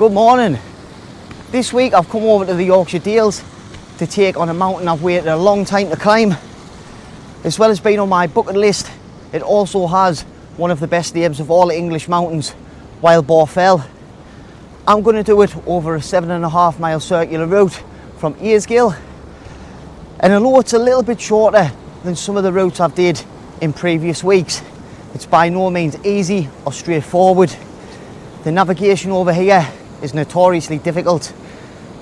Good morning. This week I've come over to the Yorkshire Dales to take on a mountain I've waited a long time to climb. As well as being on my bucket list, it also has one of the best names of all the English mountains, Wild Boar Fell. I'm going to do it over a 7.5 mile circular route from Aisgill. And although it's a little bit shorter than some of the routes I've did in previous weeks, it's by no means easy or straightforward. The navigation over here is notoriously difficult.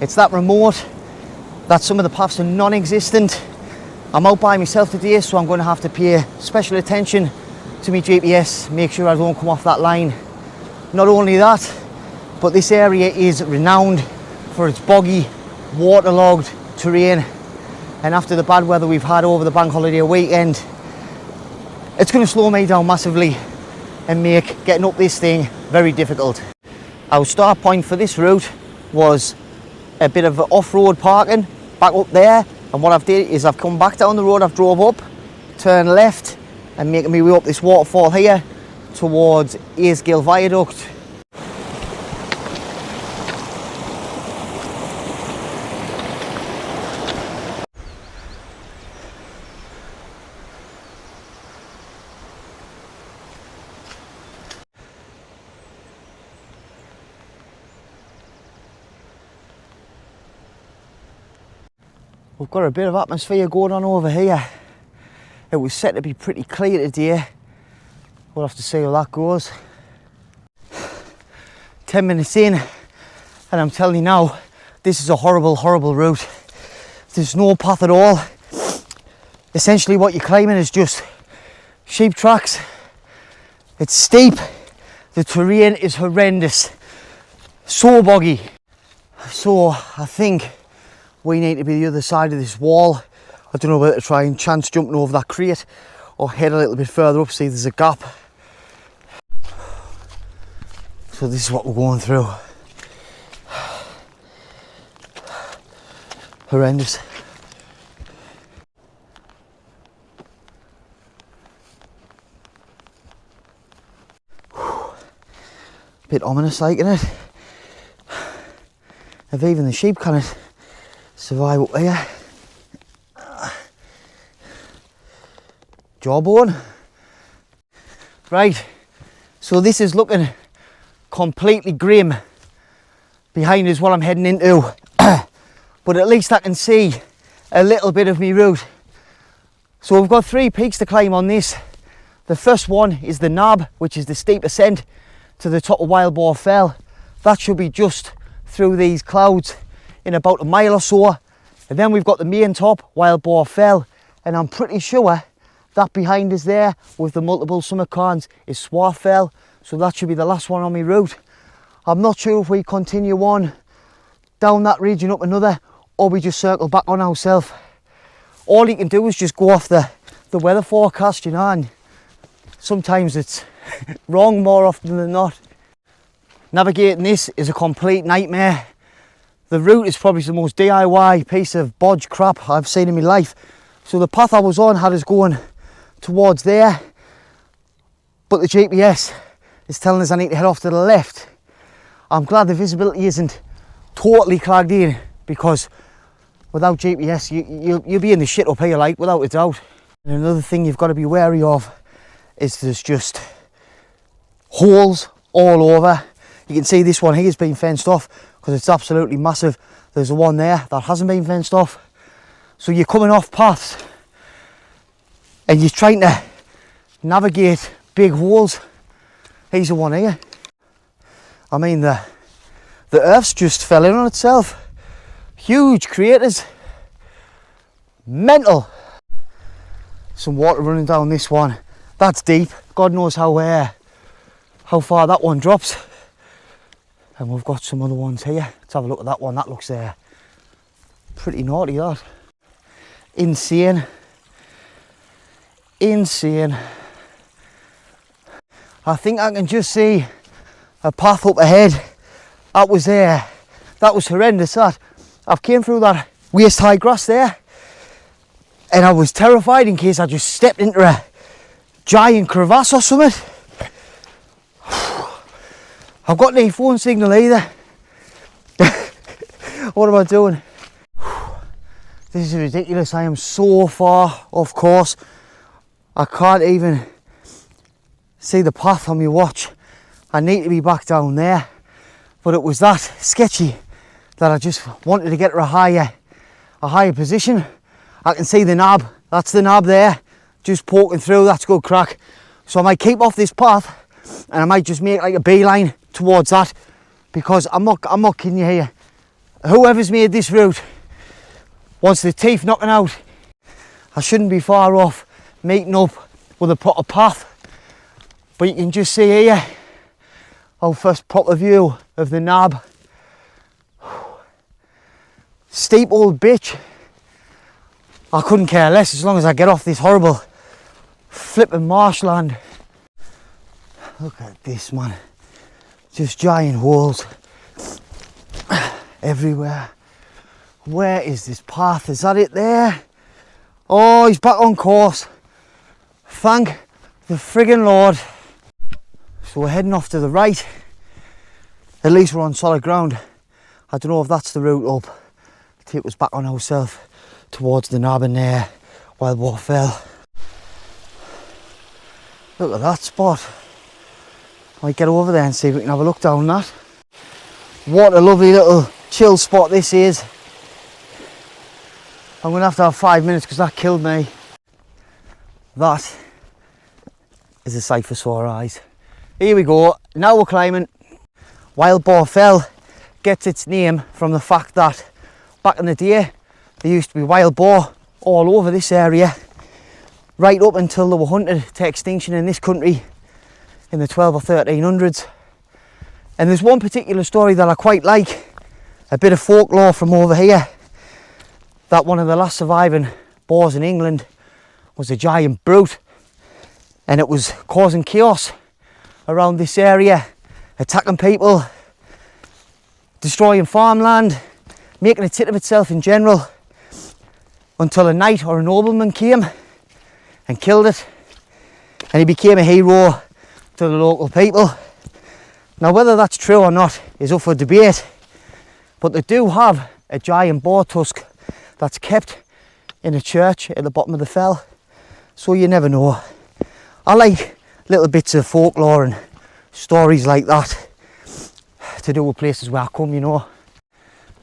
It's that remote that some of the paths are non-existent. I'm out by myself today, so I'm going to have to pay special attention to my GPS, make sure I don't come off that line. Not only that, but this area is renowned for its boggy, waterlogged terrain, and after the bad weather we've had over the bank holiday weekend, it's going to slow me down massively and make getting up this thing very difficult. Our start point for this route was a bit of off-road parking back up there, and what I've did is I've come back down the road I've drove up, turned left and making my way up this waterfall here towards Aisgill Viaduct. We've got a bit of atmosphere going on over here. It was set to be pretty clear today. We'll have to see how that goes. 10 minutes in, and I'm telling you now, this is a horrible, horrible route. There's no path at all. Essentially what you're climbing is just sheep tracks. It's steep. The terrain is horrendous. So boggy. So I think we need to be the other side of this wall. I don't know whether to try and chance jumping over that crate or head a little bit further up, see if there's a gap. So this is what we're going through. Horrendous. Bit ominous like, isn't it? If even the sheep can't survive up here. Jawbone. Right, so this is looking completely grim. Behind is what I'm heading into. But at least I can see a little bit of my route. So we've got 3 peaks to climb on this. The first one is the Nab, which is the steep ascent to the top of Wild Boar Fell. That should be just through these clouds in about a mile or so. And then we've got the main top, Wild Boar Fell, and I'm pretty sure that behind us there with the multiple summit cairns is Swarth Fell, so that should be the last one on my route. I'm not sure if we continue on down that region up another or we just circle back on ourselves. All you can do is just go off the weather forecast, you know, and sometimes it's wrong more often than not. Navigating this is a complete nightmare. The route is probably the most DIY piece of bodge crap I've seen in my life. So the path I was on had us going towards there, but the GPS is telling us I need to head off to the left. I'm glad the visibility isn't totally clogged in, because without GPS you'll be in the shit up here, like, without a doubt. And another thing you've got to be wary of is there's just holes all over. You can see this one here has been fenced off because it's absolutely massive. There's the one there that hasn't been fenced off. So you're coming off paths and you're trying to navigate big holes. Here's the one here. I mean, the earth's just fell in on itself. Huge craters. Mental. Some water running down this one. That's deep. God knows how far that one drops. And we've got some other ones here. Let's have a look at that one. That looks pretty naughty, that. Insane. Insane. I think I can just see a path up ahead. That was horrendous, that. I've came through that waist high grass there and I was terrified in case I just stepped into a giant crevasse or something. I've got no phone signal either. What am I doing? This is ridiculous. I am so far off course. I can't even see the path on my watch. I need to be back down there. But it was that sketchy that I just wanted to get to a higher position. I can see the knob. That's the knob there. Just poking through. That's good crack. So I might keep off this path and I might just make like a beeline towards that, because I'm not kidding you here. Whoever's made this route wants the teeth knocking out. I shouldn't be far off meeting up with a proper path. But you can just see here our first proper view of the knob. Steep old bitch. I couldn't care less as long as I get off this horrible flipping marshland. Look at this, man. Just giant holes everywhere. Where is this path? Is that it there? Oh, he's back on course. Thank the friggin' Lord. So we're heading off to the right. At least we're on solid ground. I don't know if that's the route up. Take us back on ourselves towards the knob in there. Wild Boar Fell. Look at that spot. Might get over there and see if we can have a look down that. What a lovely little chill spot this is. I'm going to have 5 minutes because that killed me. That is a sight for sore eyes. Here we go, now we're climbing. Wild Boar Fell gets its name from the fact that back in the day there used to be wild boar all over this area, right up until they were hunted to extinction in this country in the 12 or 1300s. And there's one particular story that I quite like, a bit of folklore from over here, that one of the last surviving boars in England was a giant brute, and it was causing chaos around this area, attacking people, destroying farmland, making a tit of itself in general, until a knight or a nobleman came and killed it, and he became a hero to the local people. Now whether that's true or not is up for debate, but they do have a giant boar tusk that's kept in a church at the bottom of the fell, so you never know. I like little bits of folklore and stories like that to do with places where I come, you know.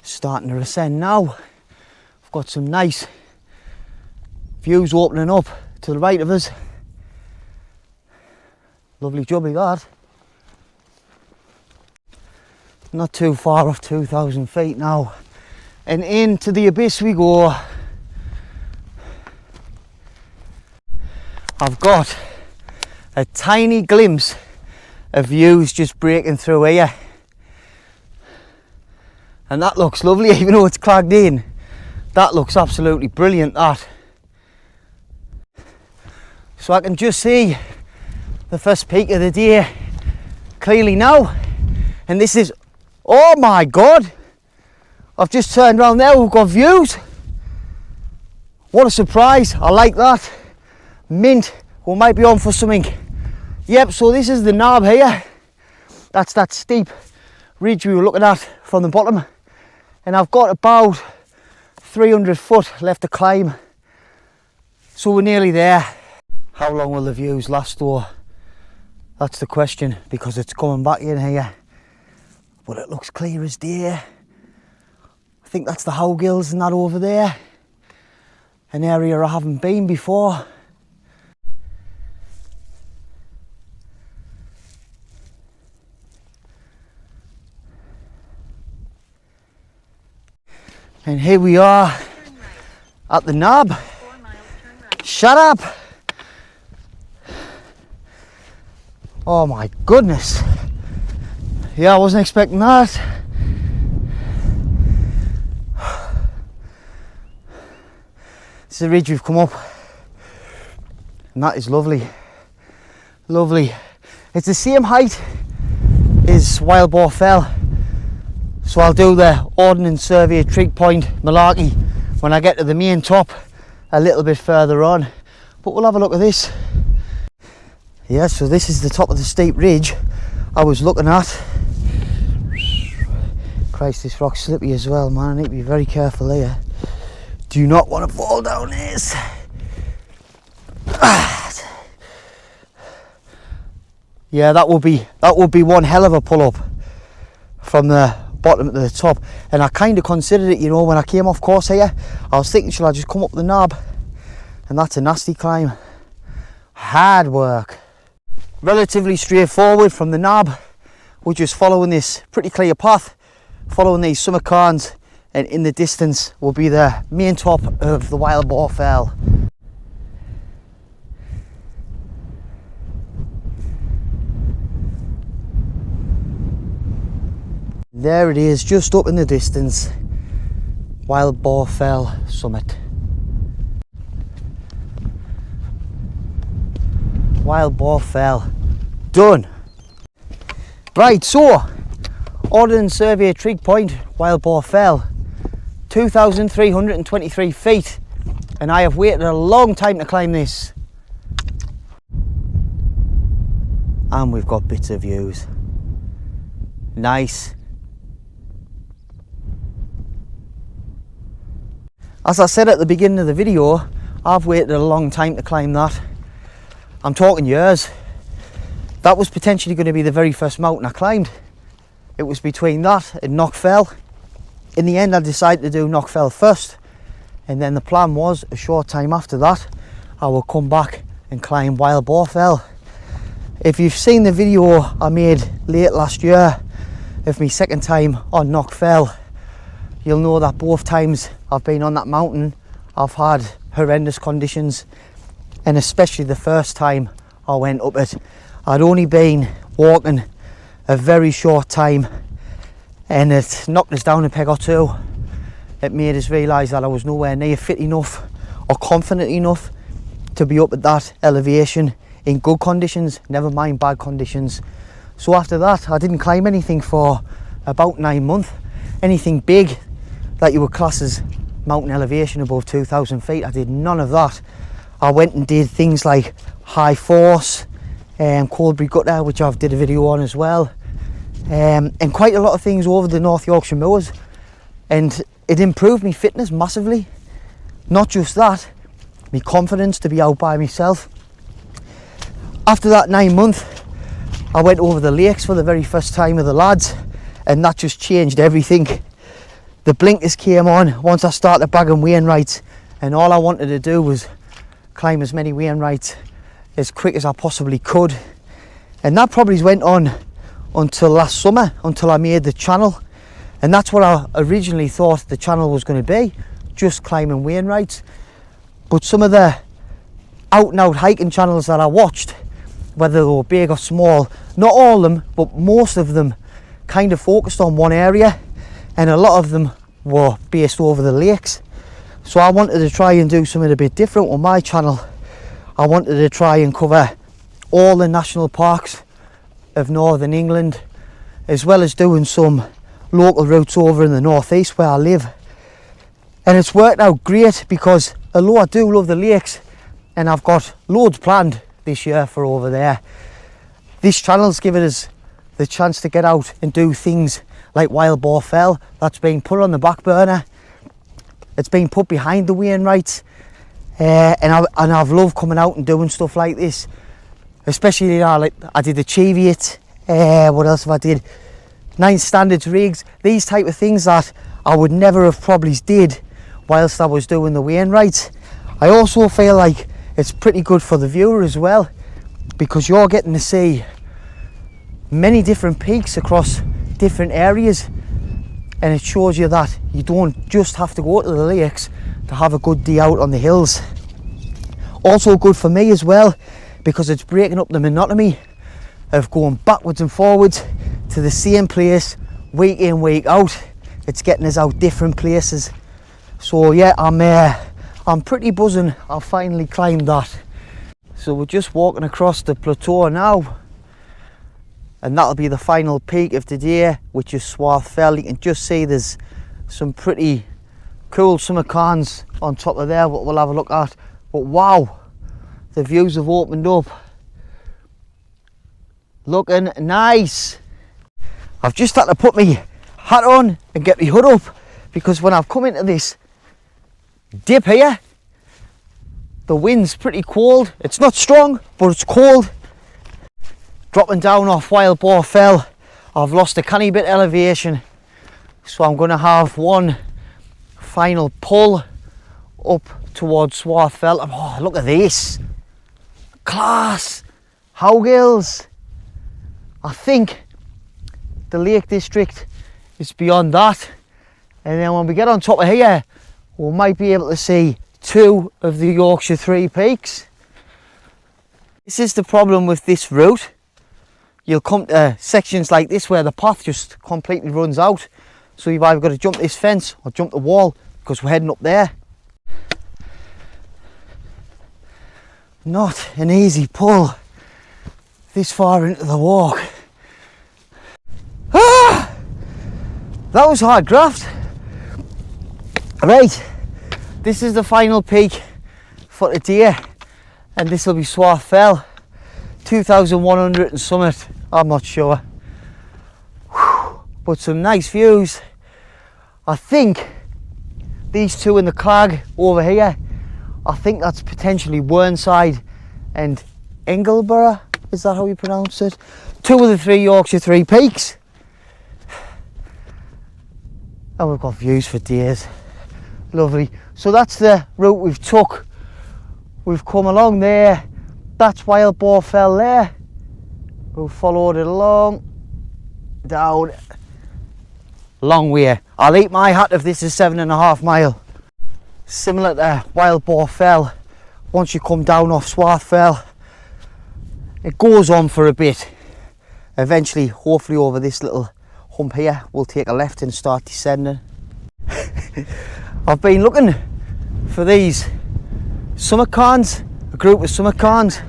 Starting to ascend now. I've got some nice views opening up to the right of us. Lovely jubbly that. Not too far off 2,000 feet now. And into the abyss we go. I've got a tiny glimpse of views just breaking through here. And that looks lovely, even though it's clogged in. That looks absolutely brilliant, that. So I can just see the first peak of the day clearly now. And this is, oh my God, I've just turned around there, we've got views. What a surprise, I like that. Mint, we might be on for something. Yep, so this is the knob here. That's that steep ridge we were looking at from the bottom. And I've got about 300 foot left to climb. So we're nearly there. How long will the views last though? That's the question, because it's coming back in here. But it looks clear as day. I think that's the Aisgills and that over there. An area I haven't been before. And here we are at the knob. Shut up! Oh my goodness. Yeah, I wasn't expecting that. This is the ridge we've come up. And that is lovely. Lovely. It's the same height as Wild Boar Fell. So I'll do the Ordnance Survey trig point malarkey when I get to the main top a little bit further on. But we'll have a look at this. Yeah, so this is the top of the steep ridge I was looking at. Christ, this rock's slippy as well, man. I need to be very careful here. Do not want to fall down this. Yeah, that would be one hell of a pull-up from the bottom to the top. And I kind of considered it, you know, when I came off course here. I was thinking, shall I just come up the knob? And that's a nasty climb. Hard work. Relatively straightforward from the knob. We're just following this pretty clear path, following these summer cairns, and in the distance will be the main top of the Wild Boar Fell. There it is, just up in the distance, Wild Boar Fell summit. Wild Boar Fell, done. Right, so, Ordnance Survey Trig Point, Wild Boar Fell, 2,323 feet, and I have waited a long time to climb this. And we've got bits of views. Nice. As I said at the beginning of the video, I've waited a long time to climb that. I'm talking years. That was potentially going to be the very first mountain I climbed. It was between that and Knock Fell. In the end, I decided to do Knock Fell first, and then the plan was a short time after that I will come back and climb Wild Boar Fell. If you've seen the video I made late last year of my second time on Knock Fell, you'll know that both times I've been on that mountain I've had horrendous conditions, and especially the first time I went up it. I'd only been walking a very short time and it knocked us down a peg or two. It made us realise that I was nowhere near fit enough or confident enough to be up at that elevation in good conditions, never mind bad conditions. So after that I didn't climb anything for about 9 months. Anything big that you would class as mountain elevation above 2,000 feet, I did none of that. I went and did things like High Force, Coldbury Gutter, which I've did a video on as well, and quite a lot of things over the North Yorkshire moors, and it improved my fitness massively. Not just that, my confidence to be out by myself. After that 9 months, I went over the lakes for the very first time with the lads, and that just changed everything. The blinkers came on once I started bagging Wainwrights, and all I wanted to do was climb as many Wainwrights as quick as I possibly could. And that probably went on until last summer, until I made the channel. And that's what I originally thought the channel was going to be, just climbing Wainwrights. But some of the out and out hiking channels that I watched, whether they were big or small, not all of them, but most of them kind of focused on one area, and a lot of them were based over the lakes. So I wanted to try and do something a bit different on my channel. I wanted to try and cover all the national parks of Northern England, as well as doing some local routes over in the northeast where I live. And it's worked out great, because although I do love the lakes and I've got loads planned this year for over there, this channel's given us the chance to get out and do things like Wild Boar Fell. That's been put on the back burner. It's been put behind the Wainwrights, and I've loved coming out and doing stuff like this, especially, you know, like I did the Cheviot, what else have I did? 9 Standards rigs, these type of things that I would never have probably did whilst I was doing the Wainwrights. I also feel like it's pretty good for the viewer as well, because you're getting to see many different peaks across different areas, and it shows you that you don't just have to go to the lakes to have a good day out on the hills. Also good for me as well, because it's breaking up the monotony of going backwards and forwards to the same place week in, week out. It's getting us out different places. So yeah, I'm pretty buzzing I've finally climbed that. So we're just walking across the plateau now, and that'll be the final peak of today, which is Swarth Fell. You can just see there's some pretty cool summer cairns on top of there, what we'll have a look at. But wow, the views have opened up. Looking nice. I've just had to put my hat on and get my hood up, because when I've come into this dip here, the wind's pretty cold. It's not strong, but it's cold. Dropping down off Wild Boar Fell, I've lost a canny bit elevation, so I'm going to have one final pull up towards Swarth Fell. Oh, look at this, class, Aisgill. I think the Lake District is beyond that, and then when we get on top of here, we might be able to see two of the Yorkshire Three Peaks. This is the problem with this route. You'll come to sections like this where the path just completely runs out, so you've either got to jump this fence or jump the wall, because we're heading up there. Not an easy pull this far into the walk. Ah, that was hard graft. Right, this is the final peak for today, and this will be Swarth Fell, 2,100 and summit, I'm not sure. Whew, but some nice views. I think these two in the crag over here, I think that's potentially Whernside and Engelborough, is that how you pronounce it? Two of the three Yorkshire Three Peaks. And we've got views for days. Lovely. So that's the route we've took. We've come along there. That's Wild Boar Fell there. We've followed it along, down, long way. I'll eat my hat if this is 7.5 miles. Similar to Wild Boar Fell, once you come down off Swarth Fell, it goes on for a bit. Eventually, hopefully over this little hump here, we'll take a left and start descending. I've been looking for these summit cairns, a group of summit cairns,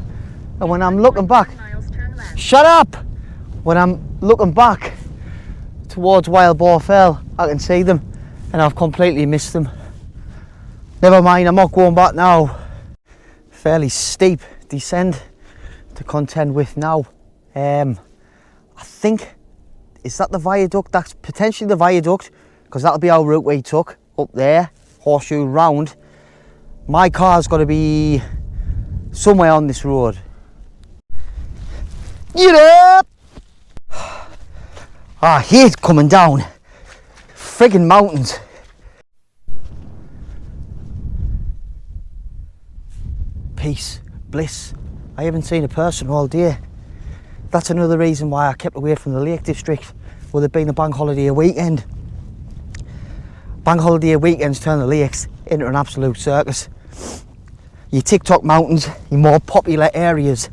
and when I'm looking back, shut up! When I'm looking back towards Wild Boar Fell, I can see them, and I've completely missed them. Never mind, I'm not going back now. Fairly steep descent to contend with now. I think, is that the viaduct? That's potentially the viaduct, because that'll be our route we took up there, horseshoe round. My car's got to be somewhere on this road. Get up! I hate coming down friggin' mountains. Peace, bliss. I haven't seen a person all day. That's another reason why I kept away from the Lake District, with it being a bank holiday weekend. Bank holiday weekends turn the lakes into an absolute circus. Your TikTok mountains, your more popular areas,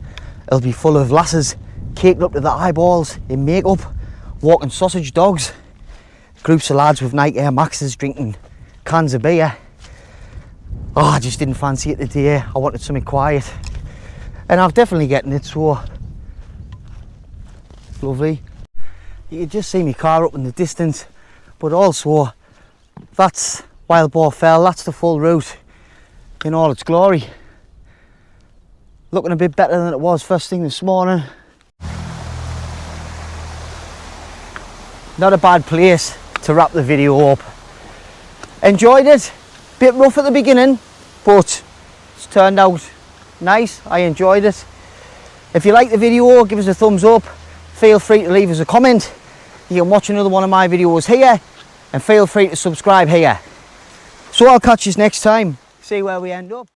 it'll be full of lasses caked up to the eyeballs in makeup, walking sausage dogs, groups of lads with Nike Air Maxes drinking cans of beer. Oh, I just didn't fancy it today. I wanted something quiet, and I've definitely getting it, so lovely. You can just see my car up in the distance, but also that's Wild Boar Fell. That's the full route in all its glory. Looking a bit better than it was first thing this morning. Not a bad place to wrap the video up. Enjoyed it. Bit rough at the beginning, but it's turned out nice. I enjoyed it. If you like the video, give us a thumbs up. Feel free to leave us a comment. You can watch another one of my videos here, and feel free to subscribe here. So I'll catch you next time. See where we end up.